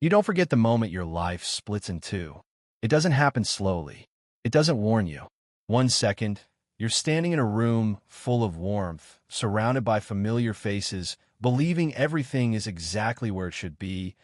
You don't forget the moment your life splits in two. It doesn't happen slowly. It doesn't warn you. 1 second, you're standing in a room full of warmth, surrounded by familiar faces, believing everything is exactly where it should be,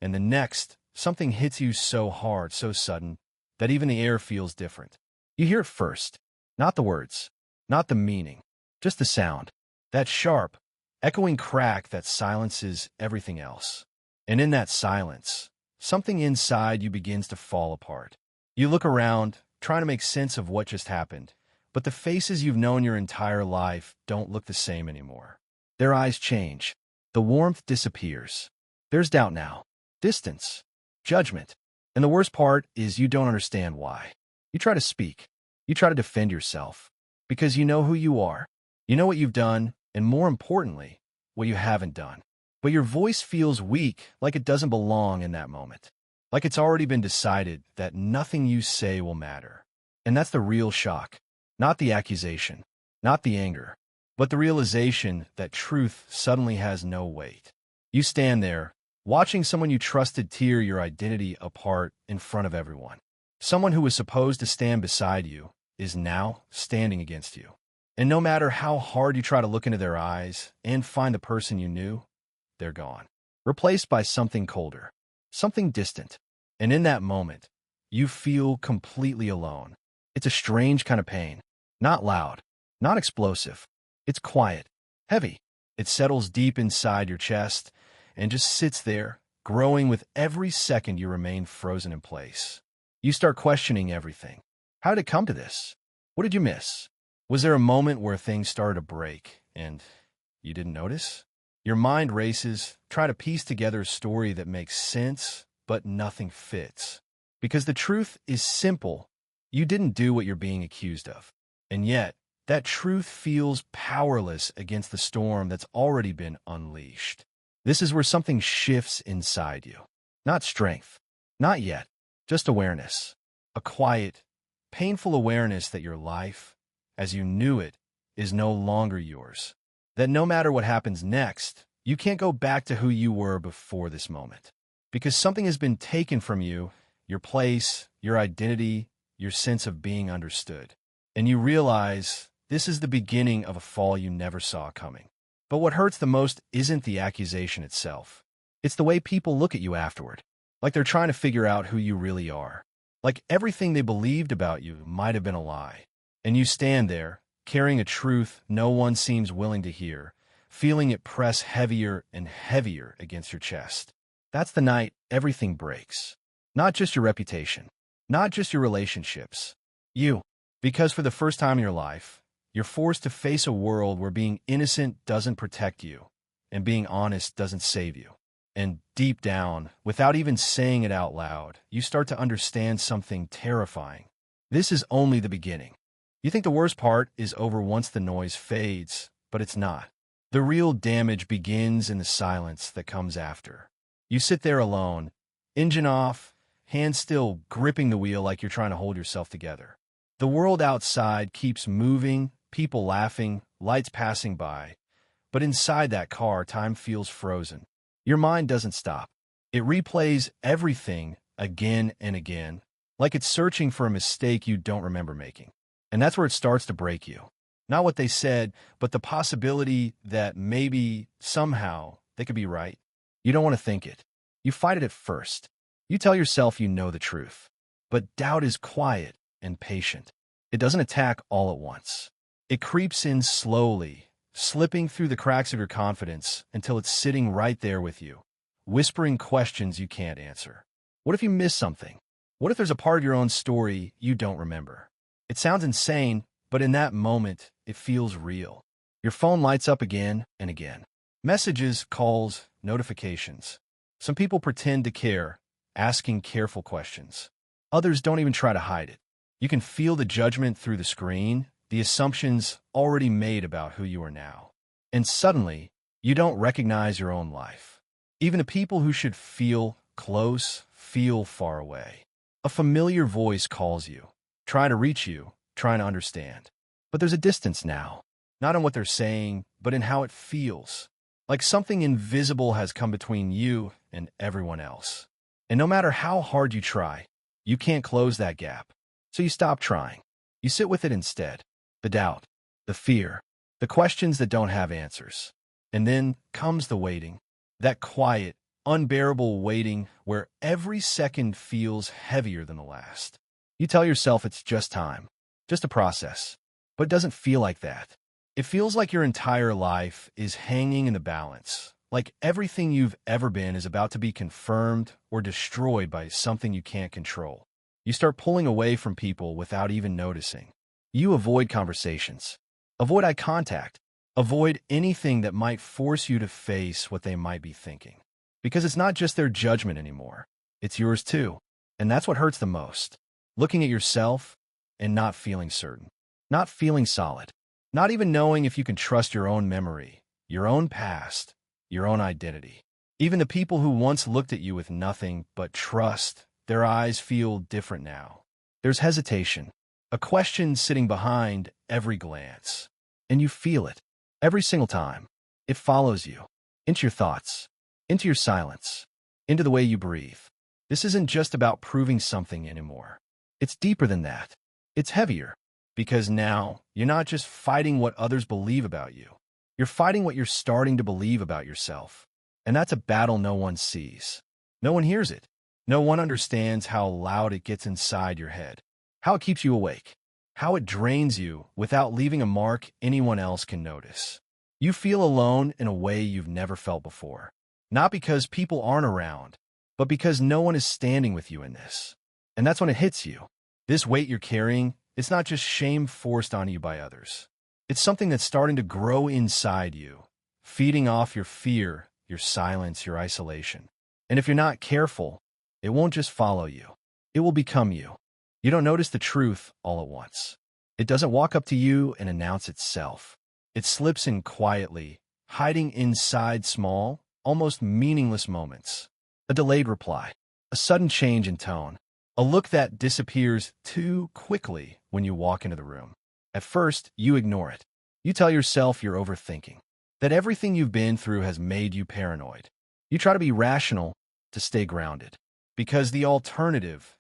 and the next, something hits you so hard, so sudden, that even the air feels different. You hear it first, not the words, not the meaning, just the sound, that sharp, echoing crack that silences everything else. And in that silence, something inside you begins to fall apart. You look around, trying to make sense of what just happened, but the faces you've known your entire life don't look the same anymore. Their eyes change. The warmth disappears. There's doubt now, distance, judgment. And the worst part is you don't understand why. You try to speak. You try to defend yourself. Because you know who you are. You know what you've done, and more importantly, what you haven't done. But your voice feels weak, like it doesn't belong in that moment. Like it's already been decided that nothing you say will matter. And that's the real shock. Not the accusation, not the anger, but the realization that truth suddenly has no weight. You stand there, watching someone you trusted tear your identity apart in front of everyone. Someone who was supposed to stand beside you is now standing against you. And no matter how hard you try to look into their eyes and find the person you knew, they're gone. Replaced by something colder, something distant. And in that moment, you feel completely alone. It's a strange kind of pain. Not loud, not explosive. It's quiet, heavy. It settles deep inside your chest and just sits there, growing with every second you remain frozen in place. You start questioning everything. How did it come to this? What did you miss? Was there a moment where things started to break and you didn't notice? Your mind races, trying to piece together a story that makes sense, but nothing fits. Because the truth is simple. You didn't do what you're being accused of. And yet, that truth feels powerless against the storm that's already been unleashed. This is where something shifts inside you. Not strength. Not yet. Just awareness. A quiet, painful awareness that your life, as you knew it, is no longer yours. That no matter what happens next, you can't go back to who you were before this moment. Because something has been taken from you, your place, your identity, your sense of being understood. And you realize this is the beginning of a fall you never saw coming. But what hurts the most isn't the accusation itself. It's the way people look at you afterward. Like they're trying to figure out who you really are. Like everything they believed about you might have been a lie. And you stand there, carrying a truth no one seems willing to hear, feeling it press heavier and heavier against your chest. That's the night everything breaks. Not just your reputation. Not just your relationships. You. Because for the first time in your life, you're forced to face a world where being innocent doesn't protect you, and being honest doesn't save you. And deep down, without even saying it out loud, you start to understand something terrifying. This is only the beginning. You think the worst part is over once the noise fades, but it's not. The real damage begins in the silence that comes after. You sit there alone, engine off, hands still gripping the wheel like you're trying to hold yourself together. The world outside keeps moving, people laughing, lights passing by. But inside that car, time feels frozen. Your mind doesn't stop. It replays everything again and again, like it's searching for a mistake you don't remember making. And that's where it starts to break you. Not what they said, but the possibility that maybe, somehow, they could be right. You don't want to think it. You fight it at first. You tell yourself you know the truth. But doubt is quiet and patient. It doesn't attack all at once. It creeps in slowly, slipping through the cracks of your confidence until it's sitting right there with you, whispering questions you can't answer. What if you miss something? What if there's a part of your own story you don't remember? It sounds insane, but in that moment, it feels real. Your phone lights up again and again. Messages, calls, notifications. Some people pretend to care, asking careful questions. Others don't even try to hide it. You can feel the judgment through the screen, the assumptions already made about who you are now. And suddenly, you don't recognize your own life. Even the people who should feel close feel far away. A familiar voice calls you, trying to reach you, trying to understand. But there's a distance now, not in what they're saying, but in how it feels. Like something invisible has come between you and everyone else. And no matter how hard you try, you can't close that gap. So you stop trying. You sit with it instead. The doubt, the fear, the questions that don't have answers. And then comes the waiting. That quiet, unbearable waiting where every second feels heavier than the last. You tell yourself it's just time, just a process. But it doesn't feel like that. It feels like your entire life is hanging in the balance, like everything you've ever been is about to be confirmed or destroyed by something you can't control. You start pulling away from people without even noticing. You avoid conversations, avoid eye contact, avoid anything that might force you to face what they might be thinking. Because it's not just their judgment anymore, it's yours too. And that's what hurts the most. Looking at yourself and not feeling certain, not feeling solid, not even knowing if you can trust your own memory, your own past, your own identity. Even the people who once looked at you with nothing but trust, their eyes feel different now. There's hesitation, a question sitting behind every glance. And you feel it every single time. It follows you, into your thoughts, into your silence, into the way you breathe. This isn't just about proving something anymore. It's deeper than that. It's heavier. Because now, you're not just fighting what others believe about you. You're fighting what you're starting to believe about yourself. And that's a battle no one sees. No one hears it. No one understands how loud it gets inside your head, how it keeps you awake, how it drains you without leaving a mark anyone else can notice. You feel alone in a way you've never felt before. Not because people aren't around, but because no one is standing with you in this. And that's when it hits you. This weight you're carrying, it's not just shame forced on you by others. It's something that's starting to grow inside you, feeding off your fear, your silence, your isolation. And if you're not careful, it won't just follow you. It will become you. You don't notice the truth all at once. It doesn't walk up to you and announce itself. It slips in quietly, hiding inside small, almost meaningless moments. A delayed reply, a sudden change in tone, a look that disappears too quickly when you walk into the room. At first, you ignore it. You tell yourself you're overthinking, that everything you've been through has made you paranoid. You try to be rational to stay grounded. Because the alternative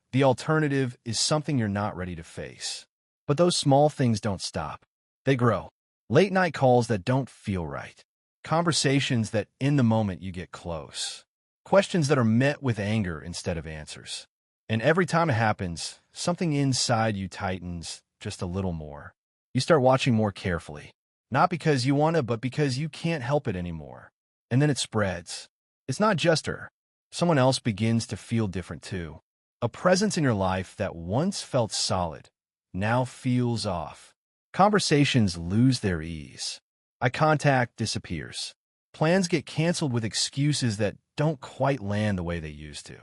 is something you're not ready to face. But those small things don't stop. They grow. Late night calls that don't feel right. Conversations that in the moment you get close. Questions that are met with anger instead of answers. And every time it happens, something inside you tightens just a little more. You start watching more carefully. Not because you want to, but because you can't help it anymore. And then it spreads. It's not just her. Someone else begins to feel different too. A presence in your life that once felt solid, now feels off. Conversations lose their ease. Eye contact disappears. Plans get canceled with excuses that don't quite land the way they used to.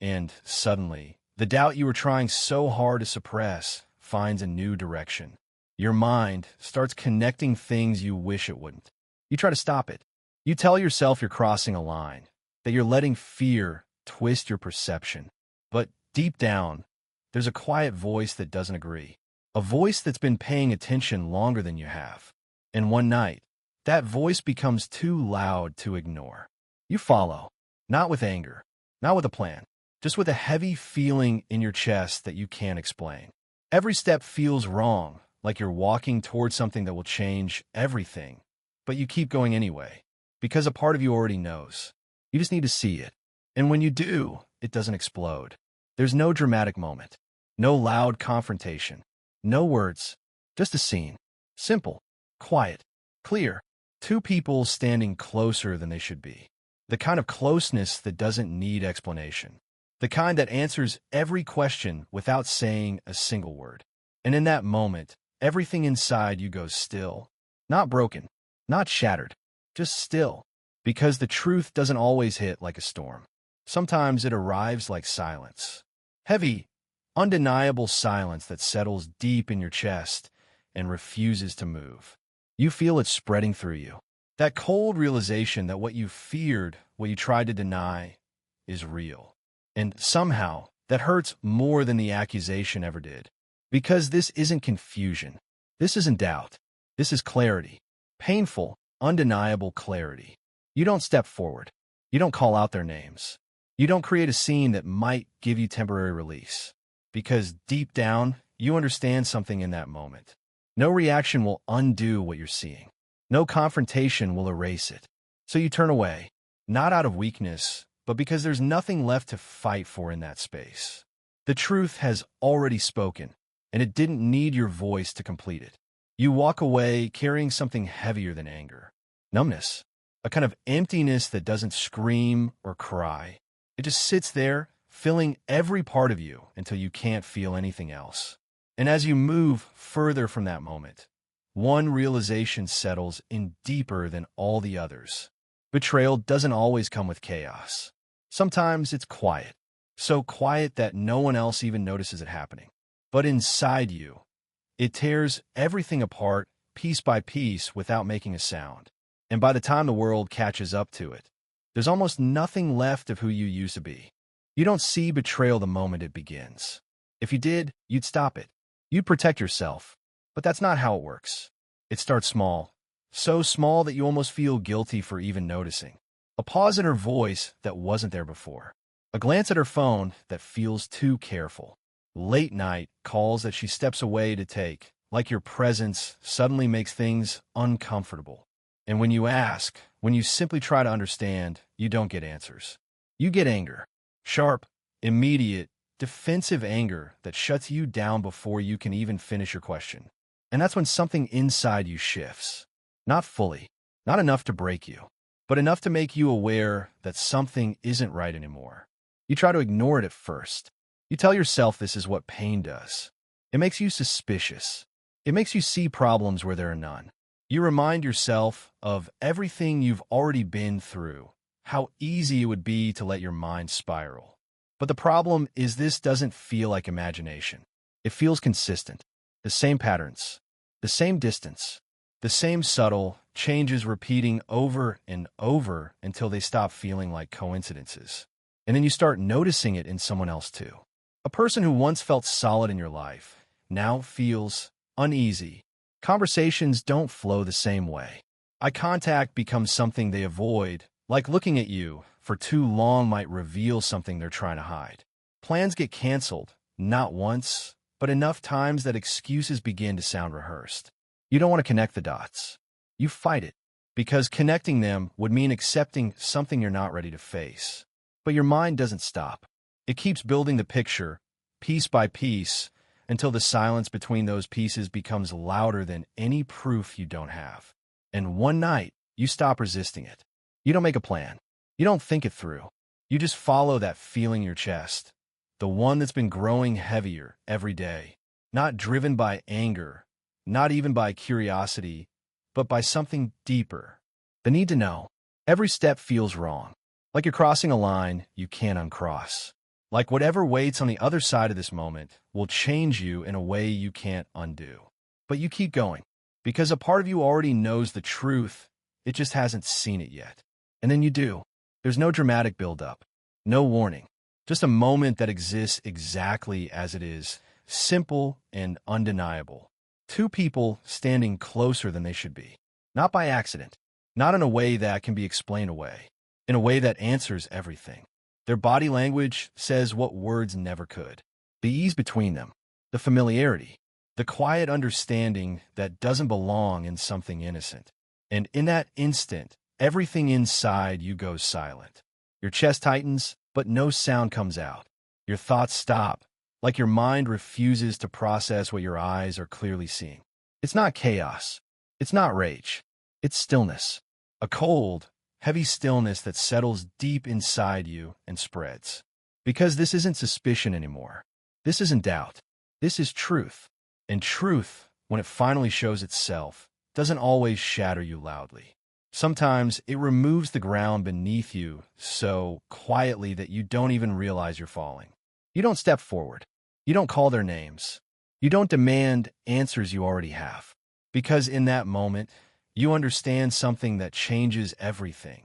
And suddenly, the doubt you were trying so hard to suppress finds a new direction. Your mind starts connecting things you wish it wouldn't. You try to stop it. You tell yourself you're crossing a line, that you're letting fear twist your perception. But deep down, there's a quiet voice that doesn't agree. A voice that's been paying attention longer than you have. And one night, that voice becomes too loud to ignore. You follow, not with anger, not with a plan, just with a heavy feeling in your chest that you can't explain. Every step feels wrong, like you're walking towards something that will change everything. But you keep going anyway, because a part of you already knows. You just need to see it. And when you do, it doesn't explode. There's no dramatic moment, no loud confrontation, no words, just a scene. Simple, quiet, clear. Two people standing closer than they should be. The kind of closeness that doesn't need explanation. The kind that answers every question without saying a single word. And in that moment, everything inside you goes still. Not broken, not shattered, just still. Because the truth doesn't always hit like a storm. Sometimes it arrives like silence. Heavy, undeniable silence that settles deep in your chest and refuses to move. You feel it spreading through you. That cold realization that what you feared, what you tried to deny, is real. And somehow, that hurts more than the accusation ever did. Because this isn't confusion. This isn't doubt. This is clarity. Painful, undeniable clarity. You don't step forward. You don't call out their names. You don't create a scene that might give you temporary release, because deep down, you understand something in that moment. No reaction will undo what you're seeing. No confrontation will erase it. So you turn away, not out of weakness, but because there's nothing left to fight for in that space. The truth has already spoken, and it didn't need your voice to complete it. You walk away carrying something heavier than anger. Numbness. A kind of emptiness that doesn't scream or cry. It just sits there, filling every part of you until you can't feel anything else. And as you move further from that moment, one realization settles in deeper than all the others. Betrayal doesn't always come with chaos. Sometimes it's quiet. So quiet that no one else even notices it happening. But inside you, it tears everything apart piece by piece without making a sound. And by the time the world catches up to it, there's almost nothing left of who you used to be. You don't see betrayal the moment it begins. If you did, you'd stop it. You'd protect yourself. But that's not how it works. It starts small. So small that you almost feel guilty for even noticing. A pause in her voice that wasn't there before. A glance at her phone that feels too careful. Late night calls that she steps away to take, like your presence suddenly makes things uncomfortable. And when you ask, when you simply try to understand, you don't get answers. You get anger. Sharp, immediate, defensive anger that shuts you down before you can even finish your question. And that's when something inside you shifts. Not fully, not enough to break you, but enough to make you aware that something isn't right anymore. You try to ignore it at first. You tell yourself this is what pain does. It makes you suspicious. It makes you see problems where there are none. You remind yourself of everything you've already been through, how easy it would be to let your mind spiral. But the problem is this doesn't feel like imagination. It feels consistent. The same patterns, the same distance, the same subtle changes repeating over and over until they stop feeling like coincidences. And then you start noticing it in someone else too. A person who once felt solid in your life now feels uneasy. Conversations don't flow the same way. Eye contact becomes something they avoid, like looking at you for too long might reveal something they're trying to hide. Plans get canceled, not once, but enough times that excuses begin to sound rehearsed. You don't want to connect the dots. You fight it, because connecting them would mean accepting something you're not ready to face. But your mind doesn't stop. It keeps building the picture, piece by piece, until the silence between those pieces becomes louder than any proof you don't have. And one night, you stop resisting it. You don't make a plan. You don't think it through. You just follow that feeling in your chest, the one that's been growing heavier every day, not driven by anger, not even by curiosity, but by something deeper. The need to know. Every step feels wrong, like you're crossing a line you can't uncross. Like whatever waits on the other side of this moment will change you in a way you can't undo. But you keep going, because a part of you already knows the truth, it just hasn't seen it yet. And then you do. There's no dramatic build-up, no warning, just a moment that exists exactly as it is, simple and undeniable. Two people standing closer than they should be, not by accident, not in a way that can be explained away, in a way that answers everything. Their body language says what words never could. The ease between them, the familiarity, the quiet understanding that doesn't belong in something innocent. And in that instant, everything inside you goes silent. Your chest tightens, but no sound comes out. Your thoughts stop, like your mind refuses to process what your eyes are clearly seeing. It's not chaos. It's not rage. It's stillness. A cold, heavy stillness that settles deep inside you and spreads. Because this isn't suspicion anymore. This isn't doubt. This is truth. And truth, when it finally shows itself, doesn't always shatter you loudly. Sometimes it removes the ground beneath you so quietly that you don't even realize you're falling. You don't step forward. You don't call their names. You don't demand answers you already have. Because in that moment, you understand something that changes everything.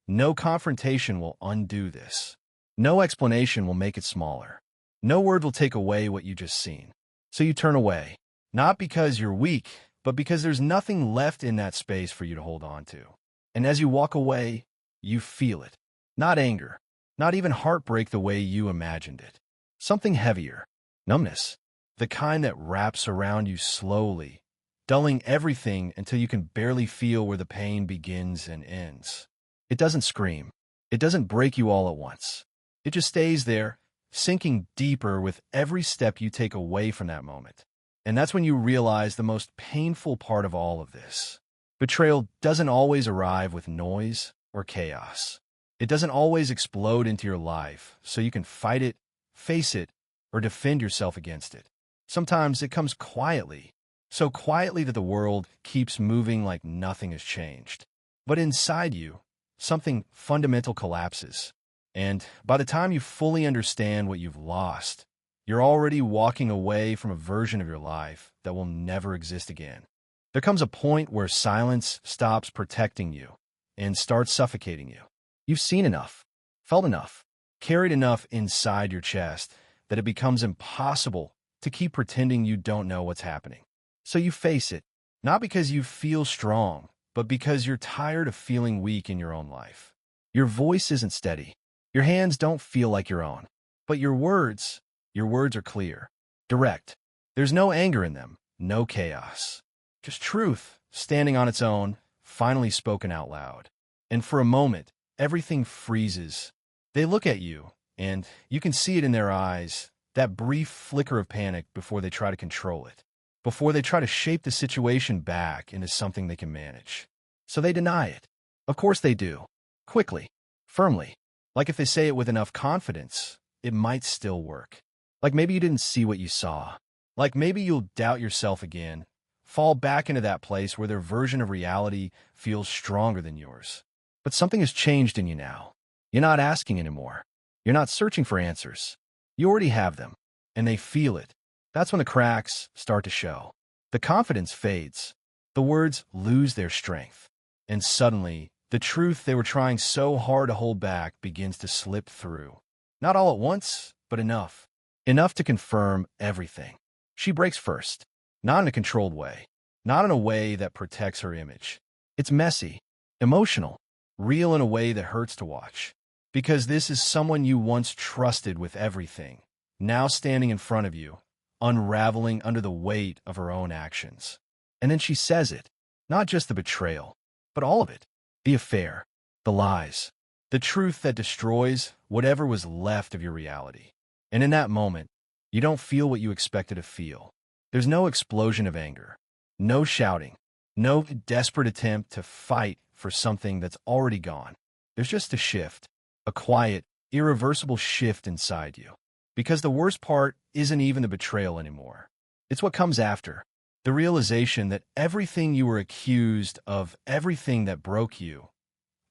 No confrontation will undo this. No explanation will make it smaller. No word will take away what you just seen. So you turn away, not because you're weak, but because there's nothing left in that space for you to hold on to. And as you walk away, you feel it. Not anger, Not even heartbreak the way you imagined it. Something heavier. Numbness. The kind that wraps around you slowly, dulling everything until you can barely feel where the pain begins and ends. It doesn't scream. It doesn't break you all at once. It just stays there, sinking deeper with every step you take away from that moment. And that's when you realize the most painful part of all of this. Betrayal doesn't always arrive with noise or chaos. It doesn't always explode into your life so you can fight it, face it, or defend yourself against it. Sometimes it comes quietly, so quietly that the world keeps moving like nothing has changed. But inside you, something fundamental collapses. And by the time you fully understand what you've lost, you're already walking away from a version of your life that will never exist again. There comes a point where silence stops protecting you and starts suffocating you. You've seen enough, felt enough, carried enough inside your chest that it becomes impossible to keep pretending you don't know what's happening. So you face it, not because you feel strong, but because you're tired of feeling weak in your own life. Your voice isn't steady. Your hands don't feel like your own. But your words are clear, direct. There's no anger in them, no chaos. Just truth, standing on its own, finally spoken out loud. And for a moment, everything freezes. They look at you, and you can see it in their eyes, that brief flicker of panic before they try to control it, before they try to shape the situation back into something they can manage. So they deny it. Of course they do. Quickly, firmly. Like if they say it with enough confidence, it might still work. Like maybe you didn't see what you saw. Like maybe you'll doubt yourself again, fall back into that place where their version of reality feels stronger than yours. But something has changed in you now. You're not asking anymore. You're not searching for answers. You already have them, and they feel it. That's when the cracks start to show. The confidence fades. The words lose their strength. And suddenly, the truth they were trying so hard to hold back begins to slip through. Not all at once, but enough. Enough to confirm everything. She breaks first. Not in a controlled way. Not in a way that protects her image. It's messy, emotional, real in a way that hurts to watch. Because this is someone you once trusted with everything, now standing in front of you, unraveling under the weight of her own actions. And then she says it. Not just the betrayal, but all of it. The affair, the lies, the truth that destroys whatever was left of your reality. And in that moment, you don't feel what you expected to feel. There's no explosion of anger, no shouting, no desperate attempt to fight for something that's already gone. There's just a shift, a quiet, irreversible shift inside you. Because the worst part isn't even the betrayal anymore. It's what comes after. The realization that everything you were accused of, everything that broke you,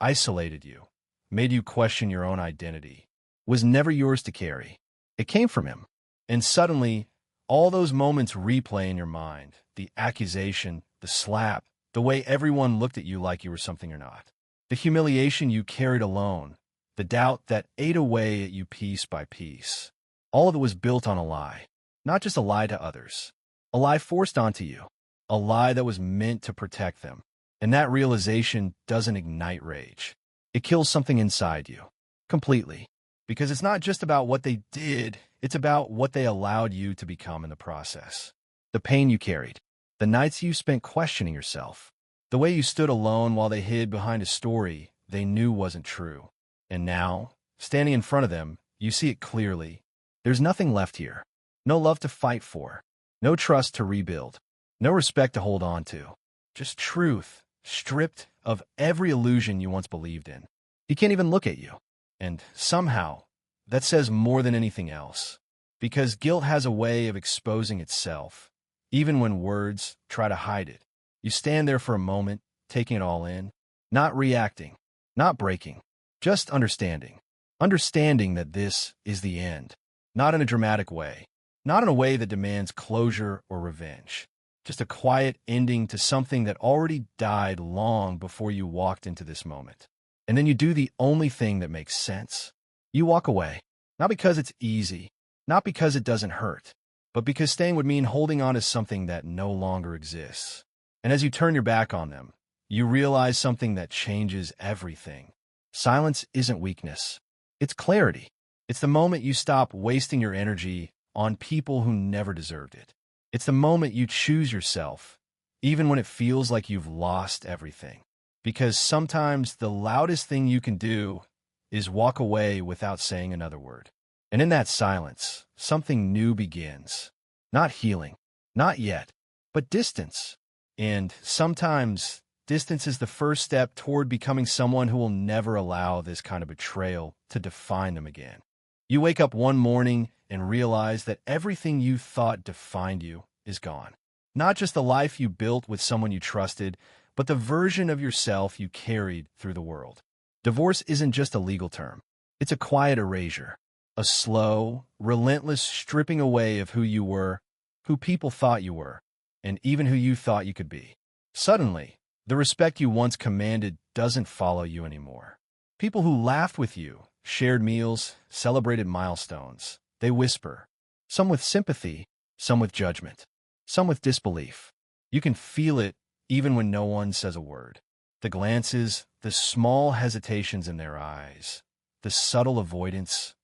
isolated you, made you question your own identity, was never yours to carry. It came from him. And suddenly, all those moments replay in your mind. The accusation, the slap, the way everyone looked at you like you were something you're not. The humiliation you carried alone, the doubt that ate away at you piece by piece. All of it was built on a lie. Not just a lie to others. A lie forced onto you. A lie that was meant to protect them. And that realization doesn't ignite rage. It kills something inside you. Completely. Because it's not just about what they did, it's about what they allowed you to become in the process. The pain you carried. The nights you spent questioning yourself. The way you stood alone while they hid behind a story they knew wasn't true. And now, standing in front of them, you see it clearly. There's nothing left here. No love to fight for. No trust to rebuild. No respect to hold on to. Just truth, stripped of every illusion you once believed in. He can't even look at you. And somehow, that says more than anything else. Because guilt has a way of exposing itself, even when words try to hide it. You stand there for a moment, taking it all in, not reacting, not breaking, just understanding. Understanding that this is the end. Not in a dramatic way. Not in a way that demands closure or revenge. Just a quiet ending to something that already died long before you walked into this moment. And then you do the only thing that makes sense. You walk away. Not because it's easy. Not because it doesn't hurt. But because staying would mean holding on to something that no longer exists. And as you turn your back on them, you realize something that changes everything. Silence isn't weakness. It's clarity. It's the moment you stop wasting your energy on people who never deserved it. It's the moment you choose yourself, even when it feels like you've lost everything. Because sometimes the loudest thing you can do is walk away without saying another word. And in that silence, something new begins. Not healing, not yet, but distance. And sometimes distance is the first step toward becoming someone who will never allow this kind of betrayal to define them again. You wake up one morning and realize that everything you thought defined you is gone. Not just the life you built with someone you trusted, but the version of yourself you carried through the world. Divorce isn't just a legal term. It's a quiet erasure, a slow, relentless stripping away of who you were, who people thought you were, and even who you thought you could be. Suddenly, the respect you once commanded doesn't follow you anymore. People who laughed with you, shared meals, celebrated milestones, they whisper, some with sympathy, some with judgment, some with disbelief. You can feel it even when no one says a word. The glances, the small hesitations in their eyes, the subtle avoidance,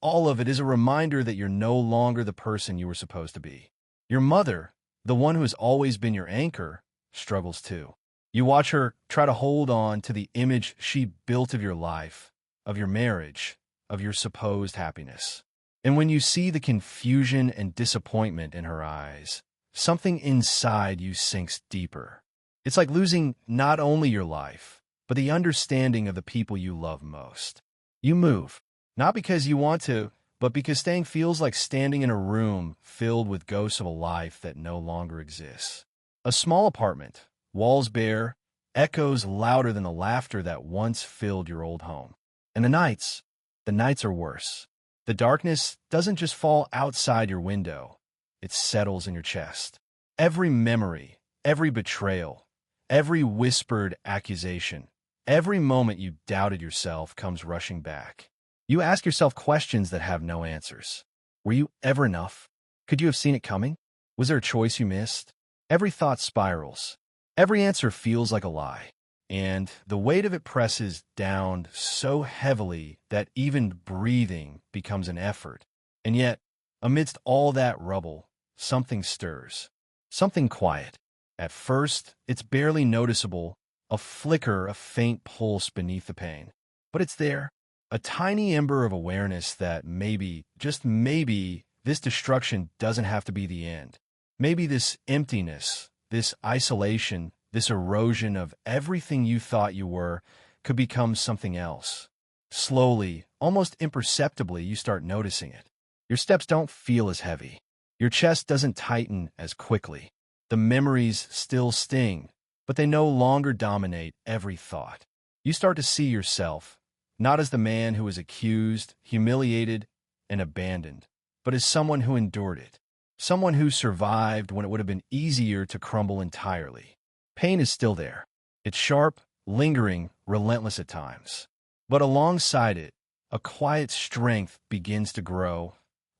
all of it is a reminder that you're no longer the person you were supposed to be. Your mother, the one who has always been your anchor, struggles too. You watch her try to hold on to the image she built of your life, of your marriage, of your supposed happiness. And when you see the confusion and disappointment in her eyes, something inside you sinks deeper. It's like losing not only your life, but the understanding of the people you love most. You move, not because you want to, but because staying feels like standing in a room filled with ghosts of a life that no longer exists. A small apartment, walls bare, echoes louder than the laughter that once filled your old home. And the nights are worse. The darkness doesn't just fall outside your window, it settles in your chest. Every memory, every betrayal, every whispered accusation, every moment you doubted yourself comes rushing back. You ask yourself questions that have no answers. Were you ever enough? Could you have seen it coming? Was there a choice you missed? Every thought spirals. Every answer feels like a lie. And the weight of it presses down so heavily that even breathing becomes an effort. And yet, amidst all that rubble, something stirs. Something quiet. At first, it's barely noticeable, a flicker, a faint pulse beneath the pain. But it's there, a tiny ember of awareness that maybe, just maybe, this destruction doesn't have to be the end. Maybe this emptiness, this isolation, this erosion of everything you thought you were could become something else. Slowly, almost imperceptibly, you start noticing it. Your steps don't feel as heavy. Your chest doesn't tighten as quickly. The memories still sting, but they no longer dominate every thought. You start to see yourself, not as the man who was accused, humiliated, and abandoned, but as someone who endured it. Someone who survived when it would have been easier to crumble entirely. Pain is still there. It's sharp, lingering, relentless at times. But alongside it, a quiet strength begins to grow,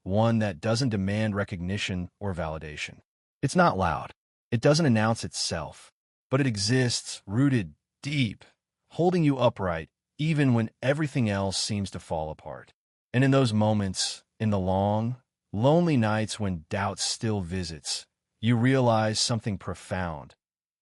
one that doesn't demand recognition or validation. It's not loud. It doesn't announce itself, but it exists, rooted deep, holding you upright even when everything else seems to fall apart. And in those moments, in the long, lonely nights when doubt still visits, you realize something profound.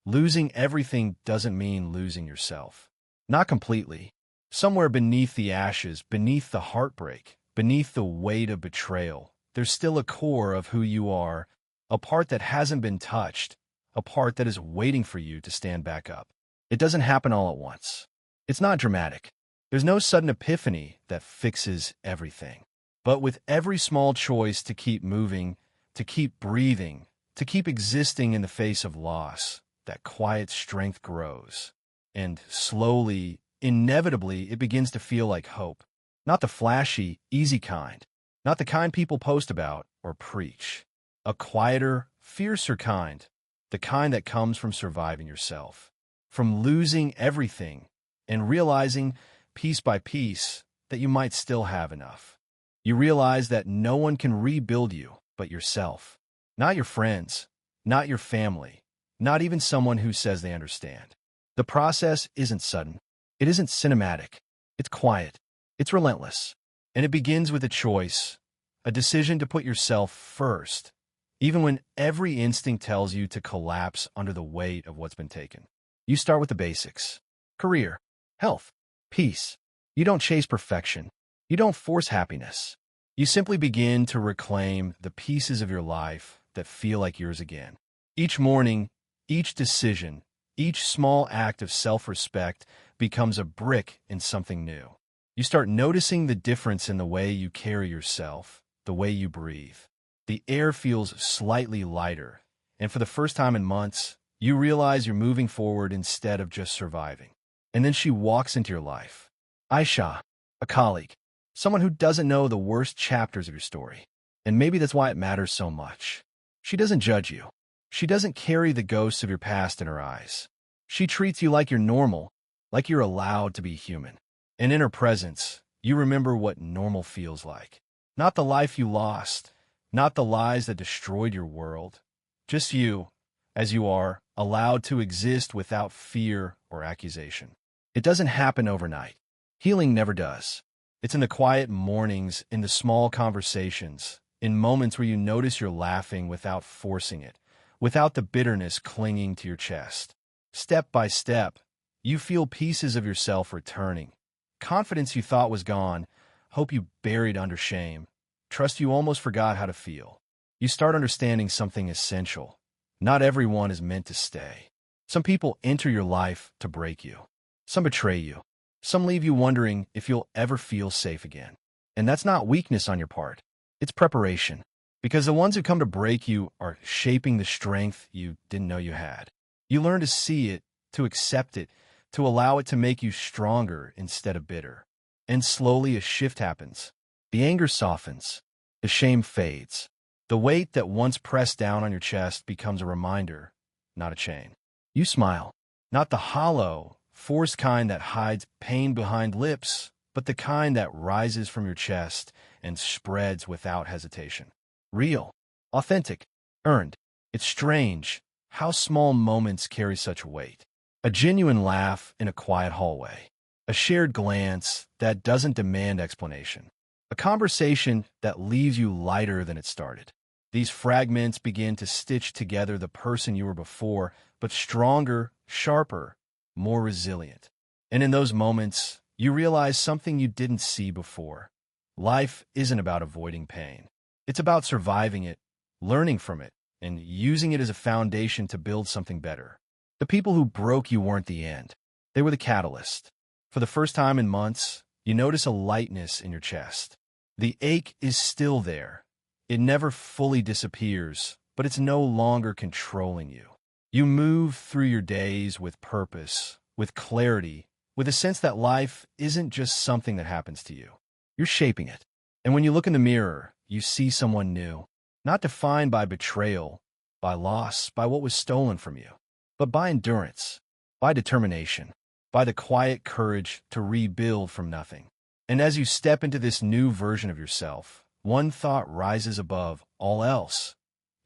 Losing everything doesn't mean losing yourself. Not completely. Somewhere beneath the ashes, beneath the heartbreak, beneath the weight of betrayal, there's still a core of who you are, a part that hasn't been touched, a part that is waiting for you to stand back up. It doesn't happen all at once. It's not dramatic. There's no sudden epiphany that fixes everything. But with every small choice to keep moving, to keep breathing, to keep existing in the face of loss, that quiet strength grows. And slowly, inevitably, it begins to feel like hope. Not the flashy, easy kind. Not the kind people post about or preach. A quieter, fiercer kind. The kind that comes from surviving yourself. From losing everything and realizing, piece by piece, that you might still have enough. You realize that no one can rebuild you but yourself. Not your friends, not your family, not even someone who says they understand. The process isn't sudden. It isn't cinematic. It's quiet. It's relentless. And it begins with a choice, a decision to put yourself first, even when every instinct tells you to collapse under the weight of what's been taken. You start with the basics: career, health, peace. You don't chase perfection. You don't force happiness. You simply begin to reclaim the pieces of your life that feel like yours again. Each morning, each decision, each small act of self-respect becomes a brick in something new. You start noticing the difference in the way you carry yourself, the way you breathe. The air feels slightly lighter, and for the first time in months, you realize you're moving forward instead of just surviving. And then she walks into your life. Aisha, a colleague, someone who doesn't know the worst chapters of your story. And maybe that's why it matters so much. She doesn't judge you. She doesn't carry the ghosts of your past in her eyes. She treats you like you're normal, like you're allowed to be human. And in her presence, you remember what normal feels like. Not the life you lost, not the lies that destroyed your world. Just you, as you are, allowed to exist without fear or accusation. It doesn't happen overnight. Healing never does. It's in the quiet mornings, in the small conversations, in moments where you notice you're laughing without forcing it, without the bitterness clinging to your chest. Step by step, you feel pieces of yourself returning. Confidence you thought was gone, hope you buried under shame, trust you almost forgot how to feel. You start understanding something essential. Not everyone is meant to stay. Some people enter your life to break you. Some betray you. Some leave you wondering if you'll ever feel safe again. And that's not weakness on your part. It's preparation. Because the ones who come to break you are shaping the strength you didn't know you had. You learn to see it, to accept it, to allow it to make you stronger instead of bitter. And slowly a shift happens. The anger softens. The shame fades. The weight that once pressed down on your chest becomes a reminder, not a chain. You smile. Not the hollow, forced kind that hides pain behind lips, but the kind that rises from your chest and spreads without hesitation. Real, authentic, earned. It's strange how small moments carry such weight. A genuine laugh in a quiet hallway. A shared glance that doesn't demand explanation. A conversation that leaves you lighter than it started. These fragments begin to stitch together the person you were before, but stronger, sharper, more resilient. And in those moments, you realize something you didn't see before. Life isn't about avoiding pain. It's about surviving it, learning from it, and using it as a foundation to build something better. The people who broke you weren't the end. They were the catalyst. For the first time in months, you notice a lightness in your chest. The ache is still there. It never fully disappears, but it's no longer controlling you. You move through your days with purpose, with clarity, with a sense that life isn't just something that happens to you. You're shaping it. And when you look in the mirror, you see someone new, not defined by betrayal, by loss, by what was stolen from you, but by endurance, by determination, by the quiet courage to rebuild from nothing. And as you step into this new version of yourself, one thought rises above all else.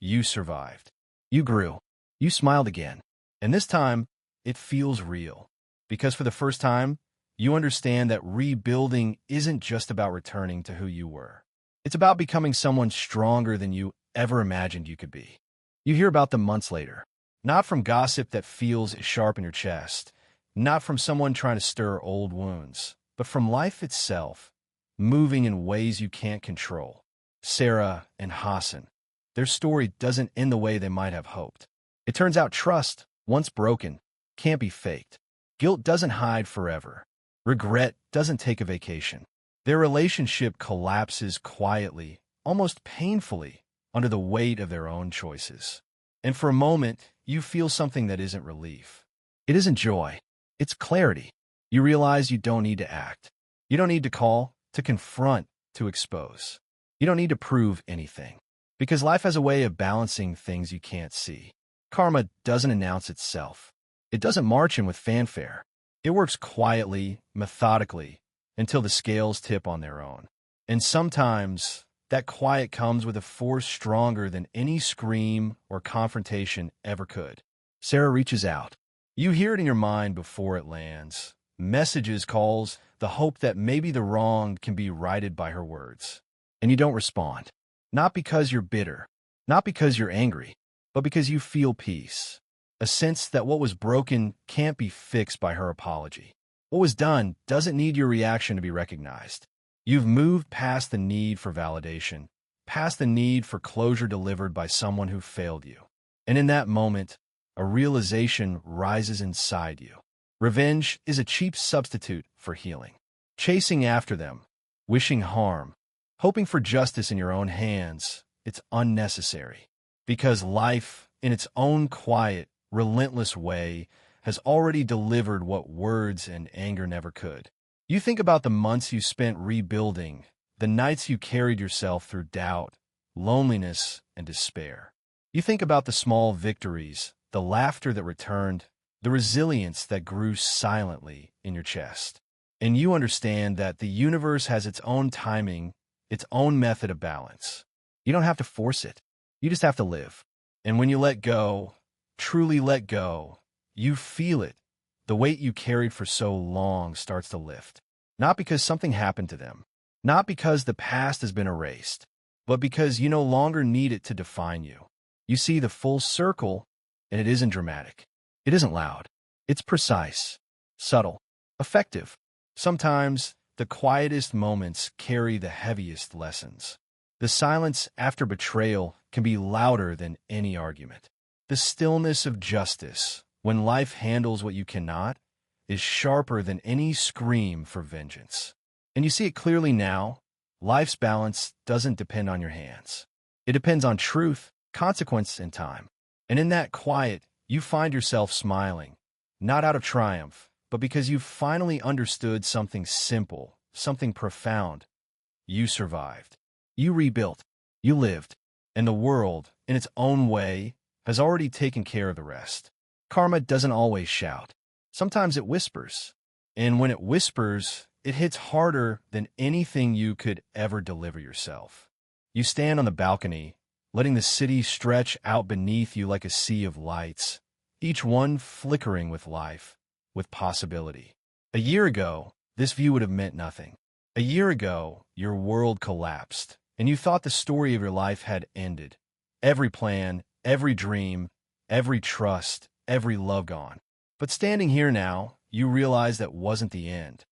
You survived. You grew. You smiled again. And this time, it feels real. Because for the first time, you understand that rebuilding isn't just about returning to who you were. It's about becoming someone stronger than you ever imagined you could be. You hear about them months later. Not from gossip that feels sharp in your chest. Not from someone trying to stir old wounds. But from life itself, moving in ways you can't control. Sarah and Hassan. Their story doesn't end the way they might have hoped. It turns out trust, once broken, can't be faked. Guilt doesn't hide forever. Regret doesn't take a vacation. Their relationship collapses quietly, almost painfully, under the weight of their own choices. And for a moment, you feel something that isn't relief. It isn't joy. It's clarity. You realize you don't need to act. You don't need to call, to confront, to expose. You don't need to prove anything. Because life has a way of balancing things you can't see. Karma doesn't announce itself. It doesn't march in with fanfare. It works quietly, methodically, until the scales tip on their own. And sometimes, that quiet comes with a force stronger than any scream or confrontation ever could. Sarah reaches out. You hear it in your mind before it lands. Messages, calls, the hope that maybe the wrong can be righted by her words. And you don't respond. Not because you're bitter, not because you're angry, but because you feel peace. A sense that what was broken can't be fixed by her apology. What was done doesn't need your reaction to be recognized. You've moved past the need for validation, past the need for closure delivered by someone who failed you. And in that moment, a realization rises inside you. Revenge is a cheap substitute for healing. Chasing after them, wishing harm, hoping for justice in your own hands, it's unnecessary. Because life, in its own quiet, relentless way, has already delivered what words and anger never could. You think about the months you spent rebuilding, the nights you carried yourself through doubt, loneliness, and despair. You think about the small victories, the laughter that returned, the resilience that grew silently in your chest. And you understand that the universe has its own timing, its own method of balance. You don't have to force it. You just have to live. And when you let go, truly let go, you feel it. The weight you carried for so long starts to lift. Not because something happened to them, not because the past has been erased, but because you no longer need it to define you. You see the full circle, and it isn't dramatic. It isn't loud. It's precise, subtle, effective. Sometimes the quietest moments carry the heaviest lessons. The silence after betrayal can be louder than any argument. The stillness of justice, when life handles what you cannot, is sharper than any scream for vengeance. And you see it clearly now. Life's balance doesn't depend on your hands. It depends on truth, consequence, and time. And in that quiet, you find yourself smiling, not out of triumph, but because you've finally understood something simple, something profound. You survived. You rebuilt. You lived. And the world, in its own way, has already taken care of the rest. Karma doesn't always shout. Sometimes it whispers. And when it whispers, it hits harder than anything you could ever deliver yourself. You stand on the balcony, letting the city stretch out beneath you like a sea of lights, each one flickering with life, with possibility. A year ago, this view would have meant nothing. A year ago, your world collapsed, and you thought the story of your life had ended. Every plan, every dream, every trust, every love gone. But standing here now, you realize that wasn't the end.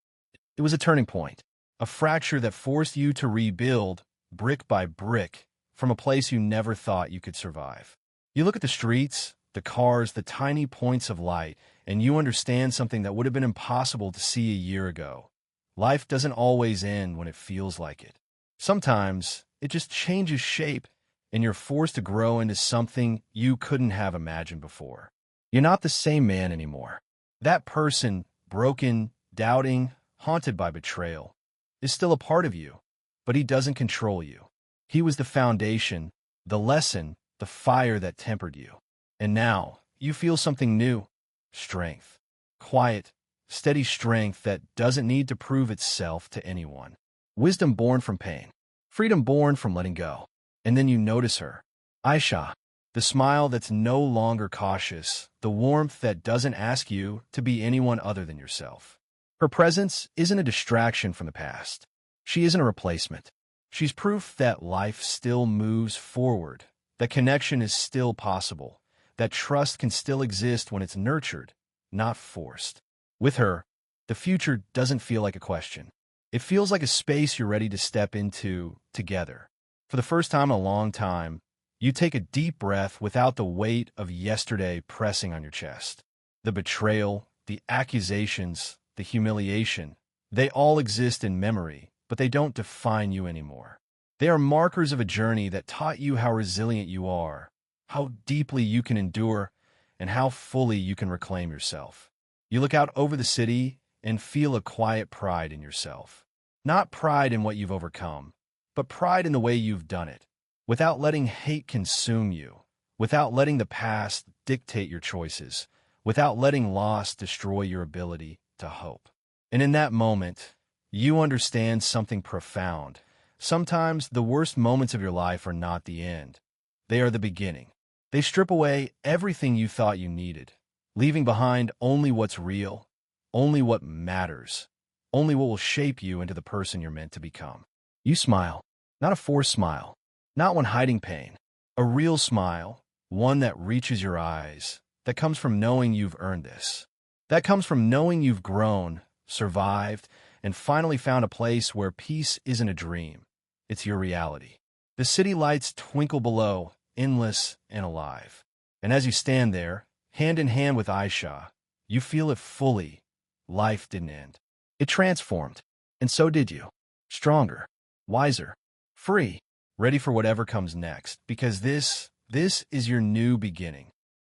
It was a turning point, a fracture that forced you to rebuild, brick by brick, from a place you never thought you could survive. You look at the streets, the cars, the tiny points of light, and you understand something that would have been impossible to see a year ago. Life doesn't always end when it feels like it. Sometimes, it just changes shape, and you're forced to grow into something you couldn't have imagined before. You're not the same man anymore. That person, broken, doubting, haunted by betrayal, is still a part of you, but he doesn't control you. He was the foundation, the lesson, the fire that tempered you. And now, you feel something new. Strength. Quiet, steady strength that doesn't need to prove itself to anyone. Wisdom born from pain. Freedom born from letting go. And then you notice her. Aisha. The smile that's no longer cautious. The warmth that doesn't ask you to be anyone other than yourself. Her presence isn't a distraction from the past. She isn't a replacement. She's proof that life still moves forward, that connection is still possible, that trust can still exist when it's nurtured, not forced. With her, the future doesn't feel like a question. It feels like a space you're ready to step into together. For the first time in a long time, you take a deep breath without the weight of yesterday pressing on your chest. The betrayal, the accusations, the humiliation, they all exist in memory, but they don't define you anymore. They are markers of a journey that taught you how resilient you are, how deeply you can endure, and how fully you can reclaim yourself. You look out over the city and feel a quiet pride in yourself. Not pride in what you've overcome, but pride in the way you've done it, without letting hate consume you, without letting the past dictate your choices, without letting loss destroy your ability to hope. And in that moment, you understand something profound. Sometimes the worst moments of your life are not the end. They are the beginning. They strip away everything you thought you needed, leaving behind only what's real, only what matters, only what will shape you into the person you're meant to become. You smile, not a forced smile, not one hiding pain. A real smile, one that reaches your eyes, that comes from knowing you've earned this. That comes from knowing you've grown, survived, and finally found a place where peace isn't a dream. It's your reality. The city lights twinkle below, endless and alive. And as you stand there, hand in hand with Aisha, you feel it fully. Life didn't end. It transformed. And so did you. Stronger, wiser, free, ready for whatever comes next. Because this is your new beginning.